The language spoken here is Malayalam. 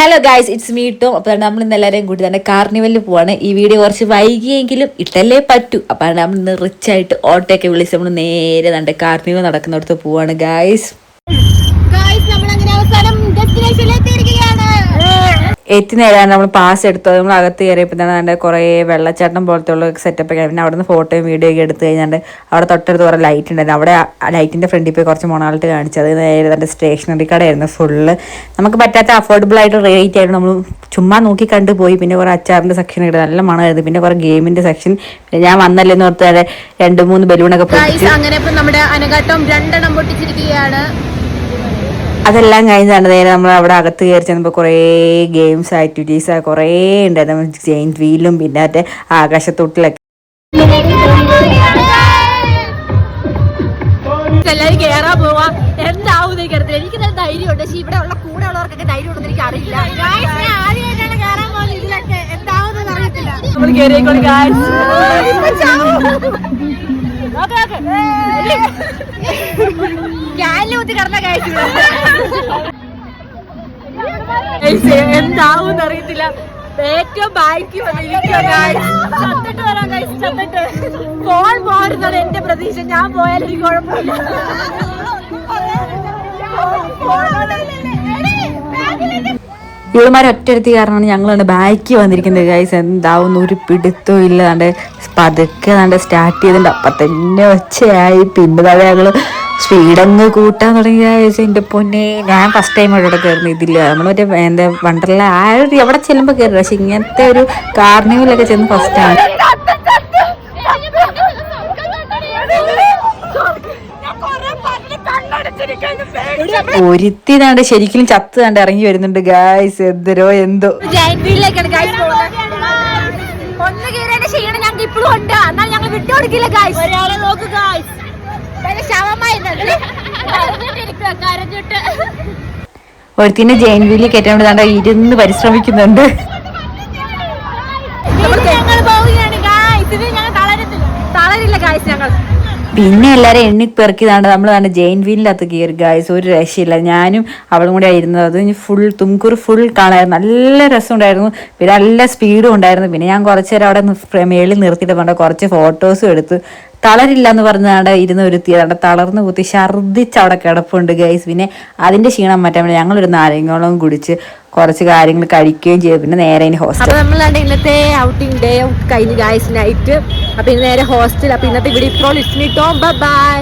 Hello guys, it's me Tom. അപ്പോൾ നമ്മൾ ഇന്ന് എല്ലാവരെയും കൂടി തന്നെ കാർണിവലിൽ പോവാണ്. ഈ വീഡിയോ കുറച്ച് വൈകിയെങ്കിലും ഇട്ടല്ലേ പറ്റൂ. അപ്പോൾ നമ്മൾ ഇന്ന് റിച്ചായിട്ട് ഓട്ടോയൊക്കെ വിളിച്ച് നമ്മൾ നേരെ നമ്മുടെ കാർണിവൽ നടക്കുന്നിടത്ത് പോവാണ് ഗായ്സ്. എത്തിനേരാണ് നമ്മൾ പാസ് എടുത്തത്. നമ്മൾ അകത്ത് കയറിയപ്പോൾ തന്നെ അതിൻ്റെ കുറേ വെള്ളച്ചാട്ടം പോലത്തെ ഉള്ള സെറ്റപ്പ് ഒക്കെ. പിന്നെ അവിടെ നിന്ന് ഫോട്ടോയും വീഡിയോ ഒക്കെ എടുത്ത് കഴിഞ്ഞാൽ അവിടെ തൊട്ടടുത്ത് കുറേ ലൈറ്റ് ഉണ്ടായിരുന്നു. അവിടെ ലൈറ്റിൻ്റെ ഫ്രണ്ടിൽ പോയി കുറച്ച് മൊണാലിറ്റി കാണിച്ചത്. നേരെ തന്നെ സ്റ്റേഷനറി കടയായിരുന്നു ഫുള്ള്. നമുക്ക് പറ്റാത്ത അഫോർഡബിൾ ആയിട്ട് റേറ്റ് ആയിരുന്നു. നമ്മൾ ചുമ്മാ നോക്കി കണ്ടുപോയി. പിന്നെ കുറേ അച്ചാറിൻ്റെ സെക്ഷൻ ഒക്കെ നല്ല മണമായിരുന്നു. പിന്നെ കുറേ ഗെയിമിൻ്റെ സെക്ഷൻ. ഞാൻ വന്നല്ലേന്ന് ഓർത്ത് 2-3 ബലൂണൊക്കെ പോയി. അങ്ങനെ ഇപ്പം നമ്മുടെ അനഘാട്ടം 2 പൊട്ടിച്ചിരിക്കുകയാണ്. അതെല്ലാം കഴിഞ്ഞാണ് നേരെ നമ്മൾ അവിടെ അകത്ത് കയറി ചെന്നപ്പോൾ കുറേ ഗെയിംസ് ആക്ടിവിറ്റീസ് കുറേ ഉണ്ടായിരുന്നു. ജെയിൻറ്റ് വീലും പിന്നെ മറ്റേ ആകാശത്തൊട്ടിലൊക്കെ. എല്ലാവരും കയറാൻ പോവാ. എന്താവും എനിക്കറിയില്ല. എനിക്ക് നല്ല ധൈര്യമുണ്ട്. പക്ഷെ ഇവിടെ ഉള്ള കൂടെ ഉള്ളവർക്കൊക്കെ ധൈര്യം ഉണ്ടെന്ന് എനിക്ക് അറിയില്ല. നമ്മൾ കയറിയേക്കോളൂ ഗായ്സ്. എന്താവും അറിയത്തില്ല. ഏറ്റവും ബാക്കി ചത്തിട്ട് വരാൻ ചത്തിട്ട് ഫോൺ പോരുന്നത് എന്റെ പ്രതീക്ഷ. ഞാൻ പോയാലും എനിക്ക് കുഴപ്പമില്ല. ഇവളുമാരെ ഒറ്റയെടുത്തി കാരണമാണ് ഞങ്ങളാണ് ബാക്കി വന്നിരിക്കുന്നത് ഗൈസ്. എന്താവുന്ന ഒരു പിടുത്തവും ഇല്ല. കണ്ട് പതുക്കെ കണ്ട് സ്റ്റാർട്ട് ചെയ്തിട്ടുണ്ട്. അപ്പം തന്നെ ഒച്ചയായി. പിന്നെ തന്നെ ഞങ്ങൾ സ്പീഡങ്ങ് കൂട്ടാൻ തുടങ്ങിയ എൻ്റെ പൊന്നെ. ഞാൻ ഫസ്റ്റ് ടൈം അവിടെ കയറുന്ന ഇതില്ല. നമ്മൾ മറ്റേ എന്താ വണ്ടർല ആ ഒരു എവിടെ ചെല്ലുമ്പോൾ കയറി. പക്ഷെ ഇങ്ങനത്തെ ഒരു കാർണിവലൊക്കെ ചെന്ന് ഫസ്റ്റാണ്. ഒരുത്തി താണ്ട് ശരിക്കും ചത്ത് കണ്ട് ഇറങ്ങി വരുന്നുണ്ട് ഗായ്സ്. എന്തരോ എന്തോ ഒരുത്തിന്റെ ജെയിൻ വീലിൽ കയറ്റാൻ വേണ്ടി താണ്ട് ഇരുന്ന് പരിശ്രമിക്കുന്നുണ്ട്. പിന്നെ എല്ലാവരും എണ്ണി പെറുക്കിയതാണ്. നമ്മൾ തന്നെ ജെയിൻ വീലിനകത്ത് കയറി ഗായ്സ്. ഒരു രക്ഷയില്ല. ഞാനും അവളും കൂടെ ആയിരുന്നത്. അത് ഫുൾ തുംകൂർ ഫുൾ കാണായിരുന്നു. നല്ല രസമുണ്ടായിരുന്നു. പിന്നെ നല്ല സ്പീഡും ഉണ്ടായിരുന്നു. പിന്നെ ഞാൻ കുറച്ച് നേരം അവിടെ മേളിൽ നിർത്തിയിട്ട് പറഞ്ഞ കുറച്ച് ഫോട്ടോസും എടുത്ത്. തളരില്ല എന്ന് പറഞ്ഞാണ്ട് ഇരുന്ന് ഒരുത്തിയതാണ്ട് തളർന്ന് കുത്തി ഛർദ്ദിച്ച് അവിടെ കിടപ്പുണ്ട് ഗൈസ്. പിന്നെ അതിന്റെ ക്ഷീണം മാറ്റാൻ വേണ്ടി ഞങ്ങളൊരു നാരങ്ങോളം കുടിച്ച് കുറച്ച് കാര്യങ്ങൾ കഴിക്കുകയും ചെയ്തു. പിന്നെ നേരെ ഹോസ്റ്റൽ. അപ്പൊ നമ്മളാണ് ഇന്നത്തെ ഔട്ടിംഗ് ഡേ കഴിഞ്ഞ് ഗൈസ് നൈറ്റ്. അപ്പൊ ഇന്ന് നേരെ ഹോസ്റ്റൽ. അപ്പൊ ഇന്നത്തെ വീഡിയോ ഇപ്പോൾ ബൈ.